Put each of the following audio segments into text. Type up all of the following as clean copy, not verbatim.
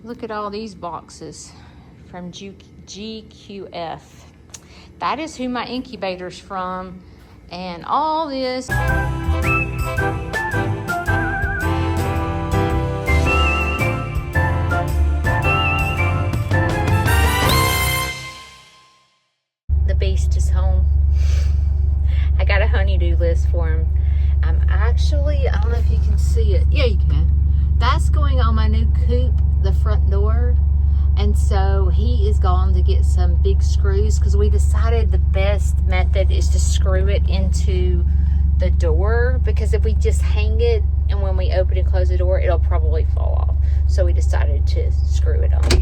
Look at all these boxes from GQF. That is who my incubator's from. And all this. The beast is home. I got a honey-do list for him. I'm actually, I don't know if you can see it. Yeah, you can. That's going on my new coop, the front door. And so he is going to get some big screws because we decided the best method is to screw it into the door, because if we just hang it and when we open and close the door, it'll probably fall off. So we decided to screw it on. You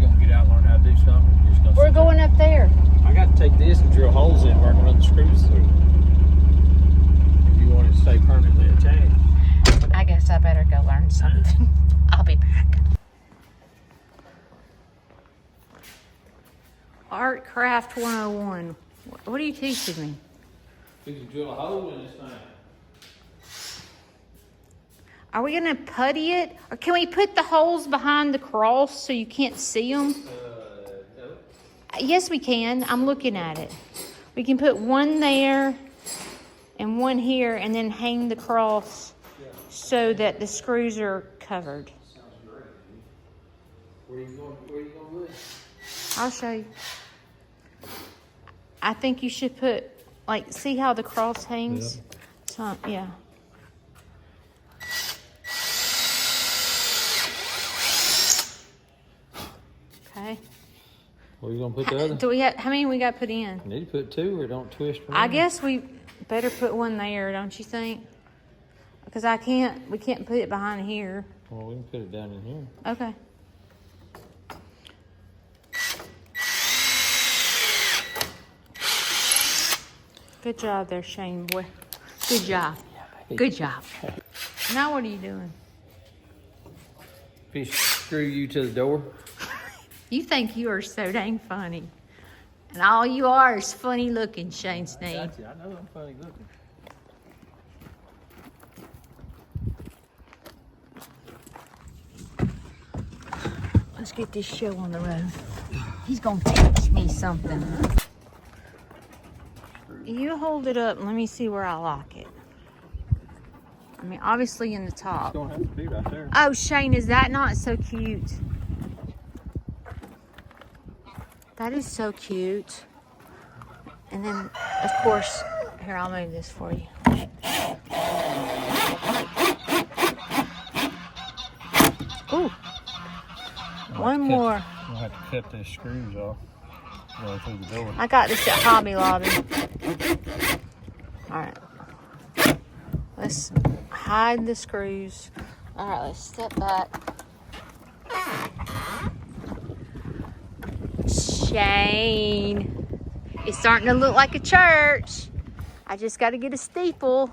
gonna get out and learn how to do something? We're going up there. I got to take this and drill holes in where I can run the screws through. If you want it to stay permanently attached. I guess I better go learn something. I'll be back. Art Craft 101. What are you teaching me? You can drill a hole in this thing. Are we gonna putty it? Or can we put the holes behind the cross so you can't see them? No. Yes, we can. I'm looking at it. We can put one there and one here and then hang the cross so that the screws are covered. Sounds great. Where are you going with it? I'll show you. I think you should put, like, see how the cross hangs? Yeah. So, yeah. Okay. Where are you going to put the other? Do we have, how many we got to put in? You need to put two or don't twist around. I guess we better put one there, don't you think? Because we can't put it behind here. Well, we can put it down in here. Okay. Good job there, Shane boy. Good job. Good job. Now what are you doing? Fish screw you to the door. You think you are so dang funny. And all you are is funny looking, Shane Snead. I know I'm funny looking. Let's get this show on the road. He's gonna teach me something. You hold it up and let me see where I lock it. I mean, obviously in the top. It's gonna have to be right there. Oh, Shane, is that not so cute? That is so cute. And then, of course, here, I'll move this for you. Ooh. One more. We'll have to cut those screws off going through the door. I got this at Hobby Lobby. All right. Let's hide the screws. All right, let's step back. Shane, it's starting to look like a church. I just got to get a steeple.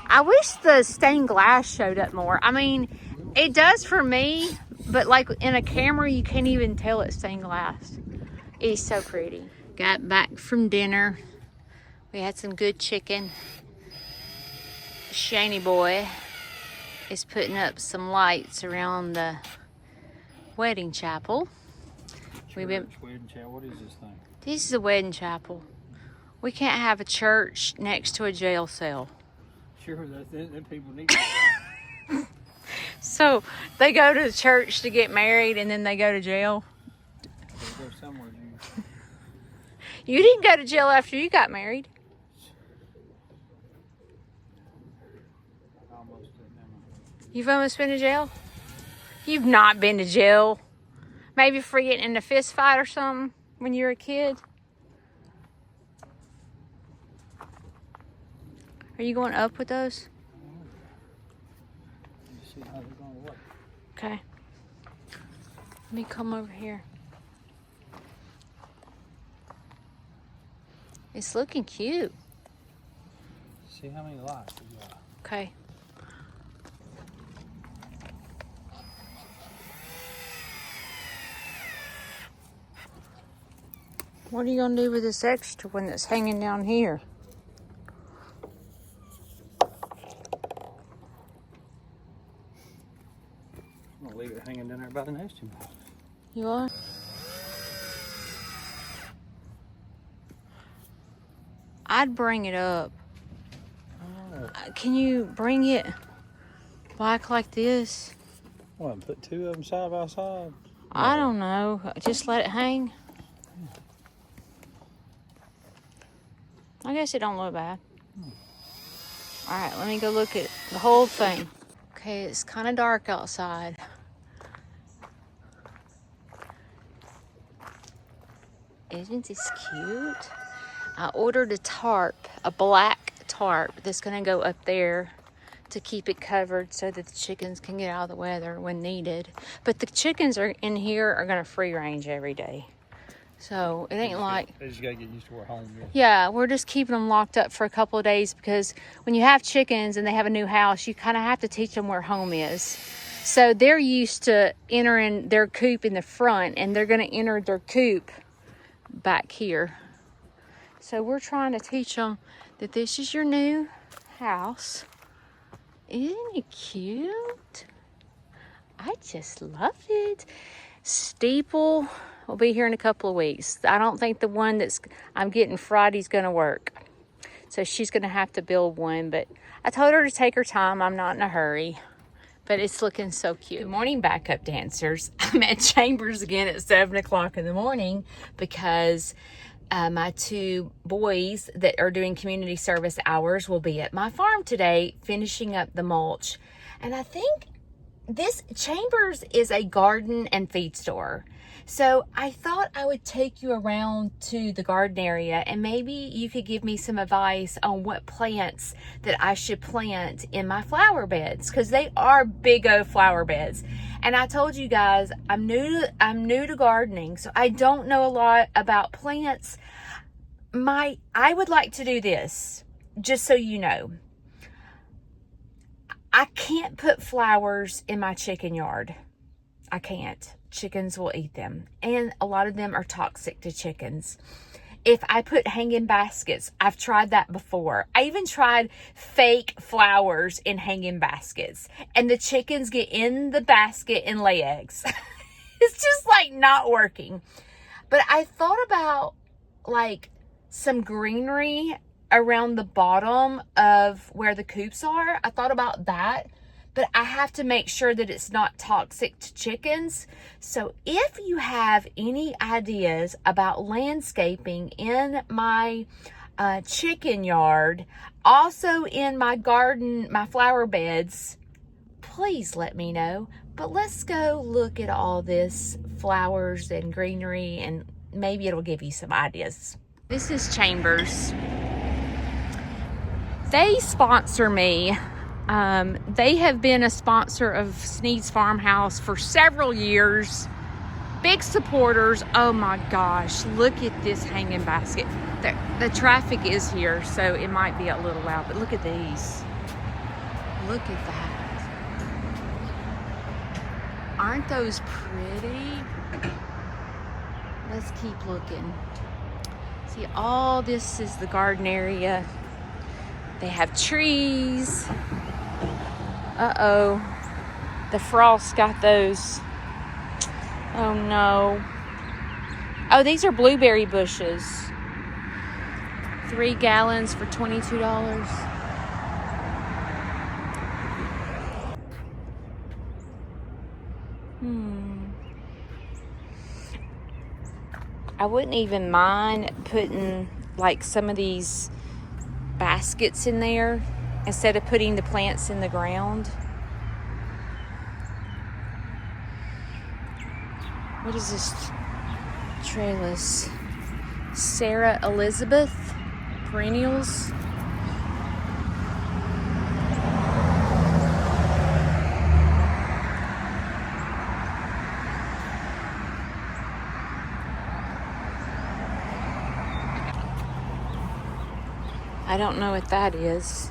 I wish the stained glass showed up more. I mean, it does for me, but like in a camera, you can't even tell it's stained glass. It's so pretty. Got back from dinner. We had some good chicken. Shaney boy is putting up some lights around the wedding chapel. We've been. Wedding chapel. What is this thing? This is a wedding chapel. We can't have a church next to a jail cell. Sure, them people need to. So they go to the church to get married and then they go to jail. They go somewhere. You didn't go to jail after you got married. You've almost been to jail? You've not been to jail. Maybe for getting in a fist fight or something when you were a kid. Are you going up with those? See how they're going to work. Okay. Let me come over here. It's looking cute. See how many lights you got. Okay. What are you going to do with this extra one that's hanging down here? I'm going to leave it hanging down there by the nesting box. You are? I'd bring it up. Oh. Can you bring it back like this? What, put two of them side by side? I don't know. Just let it hang. I guess it don't look bad. All right, let me go look at the whole thing. Okay, it's kind of dark outside. Isn't this cute? I ordered a tarp, a black tarp that's gonna go up there to keep it covered so that the chickens can get out of the weather when needed. But the chickens are in here are gonna free range every day. So it ain't like... They just gotta get used to where home is. Yeah, we're just keeping them locked up for a couple of days because when you have chickens and they have a new house, you kind of have to teach them where home is. So they're used to entering their coop in the front, and they're gonna enter their coop back here. So we're trying to teach them that this is your new house. Isn't it cute? I just love it. Steeple will be here in a couple of weeks. I don't think the one I'm getting Friday's gonna work. So she's gonna have to build one, but I told her to take her time. I'm not in a hurry, but it's looking so cute. Good morning, backup dancers. I'm at Chambers again at 7 o'clock in the morning because my two boys that are doing community service hours will be at my farm today finishing up the mulch. And I think this Chambers is a garden and feed store. So I thought I would take you around to the garden area and maybe you could give me some advice on what plants that I should plant in my flower beds, because they are big old flower beds. And I told you guys I'm new to gardening, so I don't know a lot about plants. I would like to do this, just so you know. I can't put flowers in my chicken yard. I can't. Chickens will eat them. And a lot of them are toxic to chickens. If I put hanging baskets, I've tried that before. I even tried fake flowers in hanging baskets. And the chickens get in the basket and lay eggs. It's just like not working. But I thought about like some greenery around the bottom of where the coops are. I thought about that, but I have to make sure that it's not toxic to chickens. So if you have any ideas about landscaping in my chicken yard, also in my garden, my flower beds, please let me know. But let's go look at all this flowers and greenery, and maybe it'll give you some ideas. This is Chambers. They sponsor me. They have been a sponsor of Snead's Farmhouse for several years. Big supporters. Oh my gosh, look at this hanging basket. The traffic is here, so it might be a little loud, but look at these. Look at that. Aren't those pretty? Let's keep looking. See, all this is the garden area. They have trees. Uh-oh. The frost got those. Oh no. Oh, these are blueberry bushes. 3 gallons for $22. I wouldn't even mind putting like some of these baskets in there instead of putting the plants in the ground. What is this trellis? Sarah Elizabeth perennials. I don't know what that is.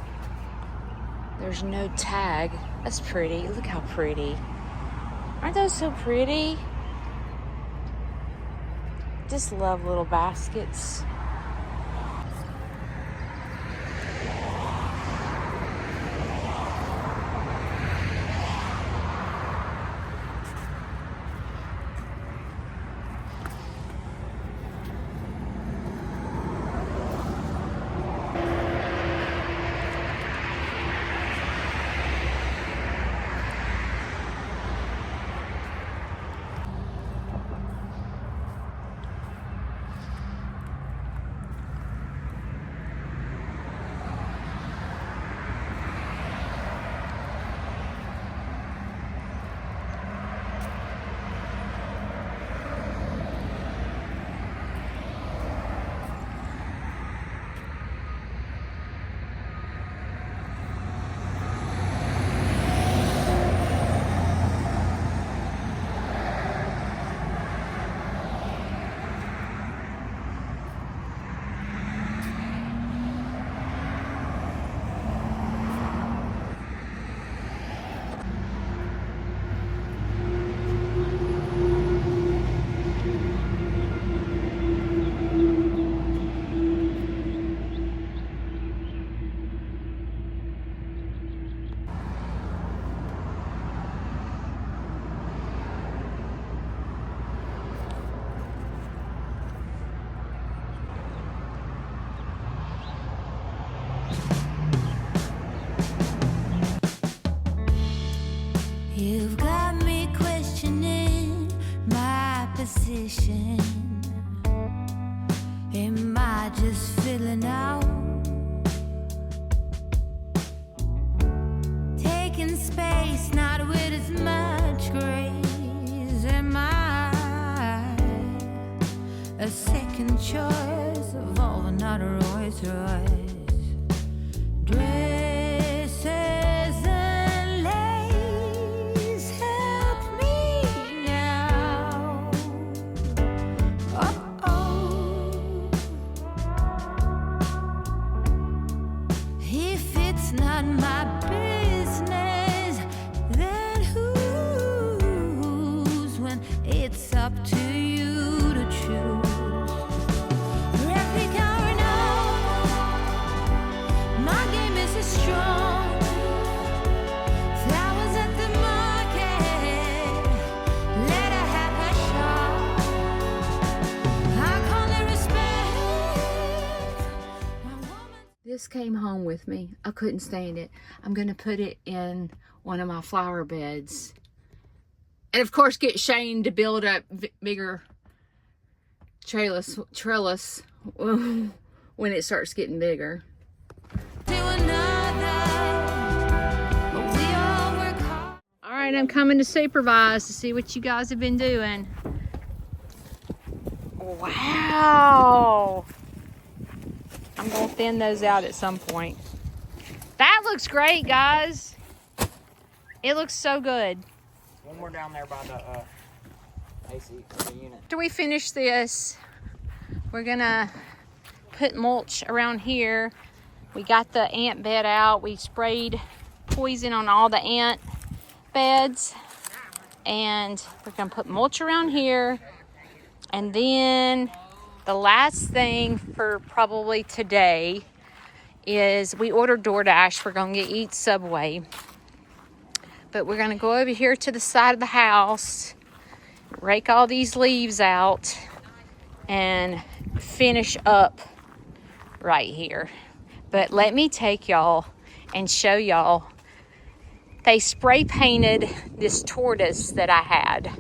There's no tag. That's pretty. Look how pretty. Aren't those so pretty? Just love little baskets. up to you to choose. Replica or no, my game is as strong. Flowers at the market, let her have her shot. I call it respect. My woman. This came home with me. I couldn't stand it. I'm gonna put it in one of my flower beds. And of course get Shane to build a bigger trellis when it starts getting bigger. To another, but we all work hard. All right, I'm coming to supervise to see what you guys have been doing. Wow. I'm gonna thin those out at some point. That looks great, guys. It looks so good. One more down there by the AC unit. After we finish this, we're gonna put mulch around here. We got the ant bed out. We sprayed poison on all the ant beds. And we're gonna put mulch around here. And then the last thing for probably today is we ordered DoorDash. We're gonna eat Subway. But we're gonna go over here to the side of the house, rake all these leaves out, and finish up right here. But let me take y'all and show y'all. They spray painted this tortoise that I had.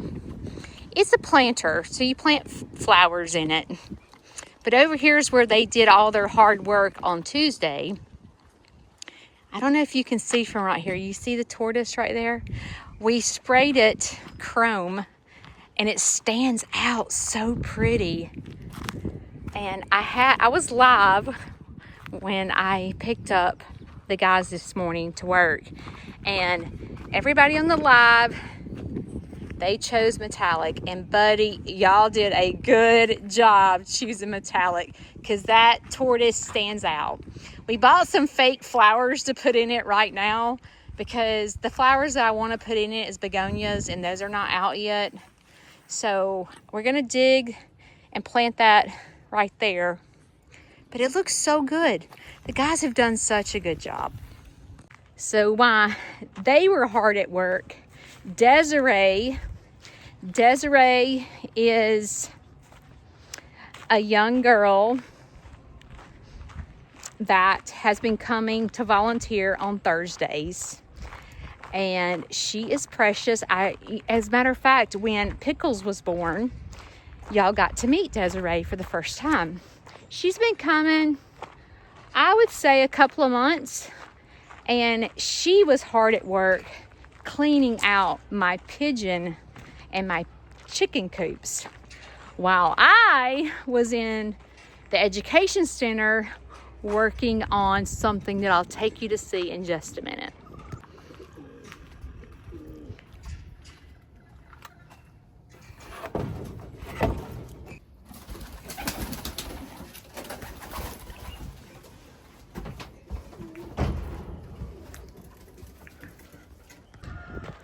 It's a planter, so you plant flowers in it. But over here is where they did all their hard work on Tuesday. I don't know if you can see from right here. You see the tortoise right there? We sprayed it chrome and it stands out so pretty. And I was live when I picked up the guys this morning to work. And everybody on the live, they chose metallic. And buddy, y'all did a good job choosing metallic because that tortoise stands out. We bought some fake flowers to put in it right now because the flowers that I want to put in it is begonias and those are not out yet. So we're going to dig and plant that right there. But it looks so good. The guys have done such a good job. So while they were hard at work, Desiree is a young girl that has been coming to volunteer on Thursdays. And she is precious. As a matter of fact, when Pickles was born, y'all got to meet Desiree for the first time. She's been coming, I would say, a couple of months. And she was hard at work cleaning out my pigeon and my chicken coops while I was in the education center working on something that I'll take you to see in just a minute.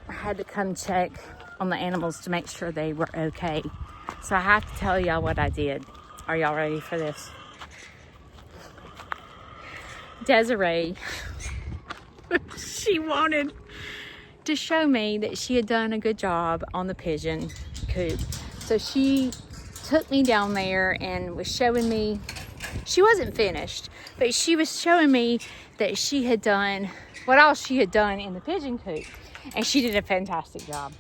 I had to come check on the animals to make sure they were okay. So I have to tell y'all what I did. Are y'all ready for this? Desiree, she wanted to show me that she had done a good job on the pigeon coop. So she took me down there and was showing me, she wasn't finished, but she was showing me that she had done what all she had done in the pigeon coop. And she did a fantastic job.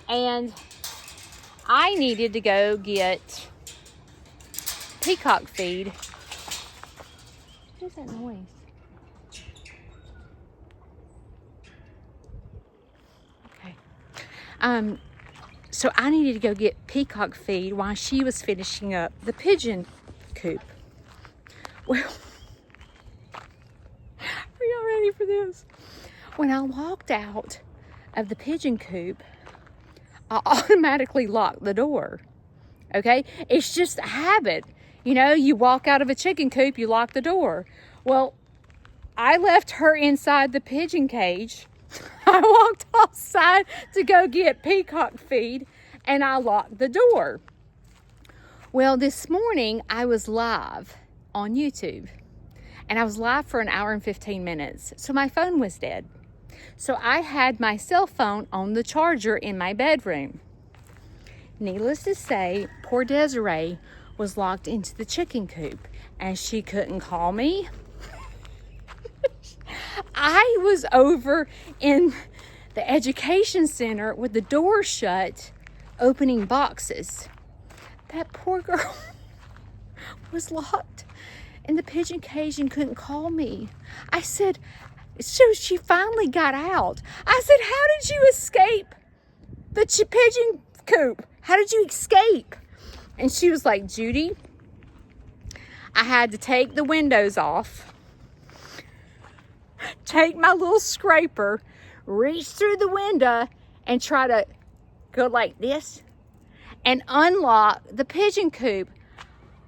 And I needed to go get peacock feed. What is that noise? Okay. So I needed to go get peacock feed while she was finishing up the pigeon coop. Well, are y'all ready for this? When I walked out of the pigeon coop, I automatically locked the door. Okay? It's just a habit. You know, you walk out of a chicken coop, you lock the door. Well, I left her inside the pigeon cage. I walked outside to go get peacock feed, and I locked the door. Well, this morning I was live on YouTube, and I was live for an hour and 15 minutes. So my phone was dead. So I had my cell phone on the charger in my bedroom. Needless to say, poor Desiree was locked into the chicken coop, and she couldn't call me. I was over in the education center with the door shut, opening boxes. That poor girl was locked in the pigeon cage and couldn't call me. I said, so she finally got out. I said, how did you escape the pigeon coop? How did you escape? And she was like, Judy, I had to take the windows off, take my little scraper, reach through the window and try to go like this and unlock the pigeon coop.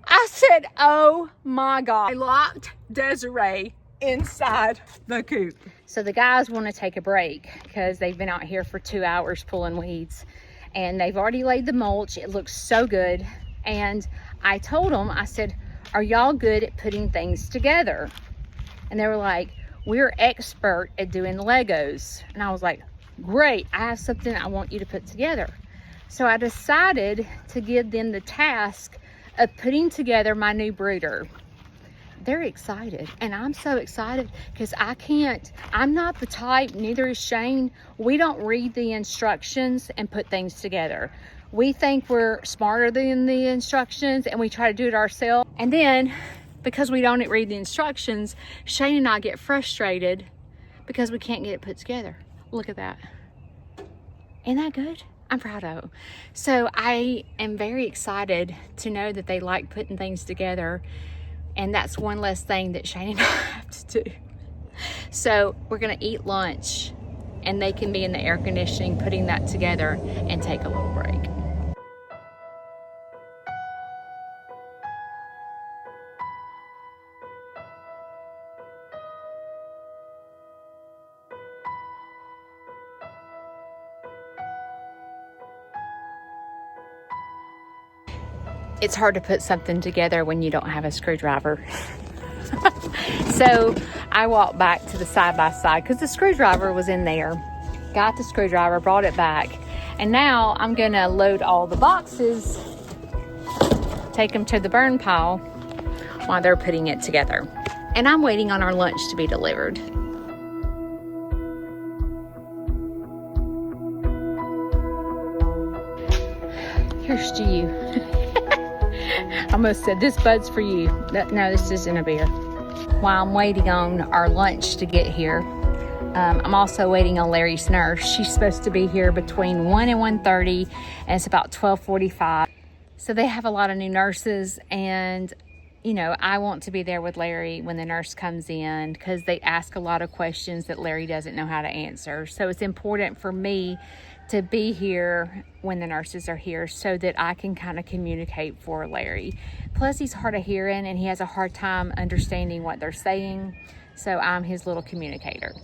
I said, oh my God. I locked Desiree inside the coop. So the guys want to take a break because they've been out here for 2 hours pulling weeds, and they've already laid the mulch. It looks so good. And I told them, I said, are y'all good at putting things together? And they were like, we're expert at doing Legos. And I was like, great, I have something I want you to put together. So I decided to give them the task of putting together my new brooder. They're excited, and I'm so excited because I'm not the type, neither is Shane. We don't read the instructions and put things together. We think we're smarter than the instructions, and we try to do it ourselves. And then, because we don't read the instructions, Shane and I get frustrated because we can't get it put together. Look at that. Isn't that good? I'm proud of them. So I am very excited to know that they like putting things together, and that's one less thing that Shane and I have to do. So we're gonna eat lunch, and they can be in the air conditioning putting that together and take a little break. It's hard to put something together when you don't have a screwdriver. So I walked back to the side-by-side because the screwdriver was in there. Got the screwdriver, brought it back. And now I'm gonna load all the boxes, take them to the burn pile while they're putting it together. And I'm waiting on our lunch to be delivered. Here's to you. I almost said, this bud's for you. No, this isn't a beer. While I'm waiting on our lunch to get here, I'm also waiting on Larry's nurse. She's supposed to be here between 1 and 1:30, and it's about 12:45. So they have a lot of new nurses, and you know, I want to be there with Larry when the nurse comes in because they ask a lot of questions that Larry doesn't know how to answer. So it's important for me to be here when the nurses are here so that I can kind of communicate for Larry. Plus, he's hard of hearing and he has a hard time understanding what they're saying. So I'm his little communicator.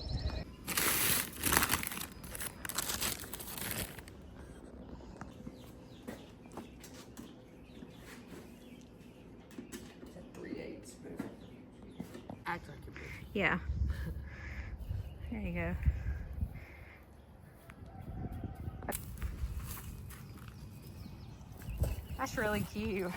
Act like you're big. Yeah. There you go. That's really cute.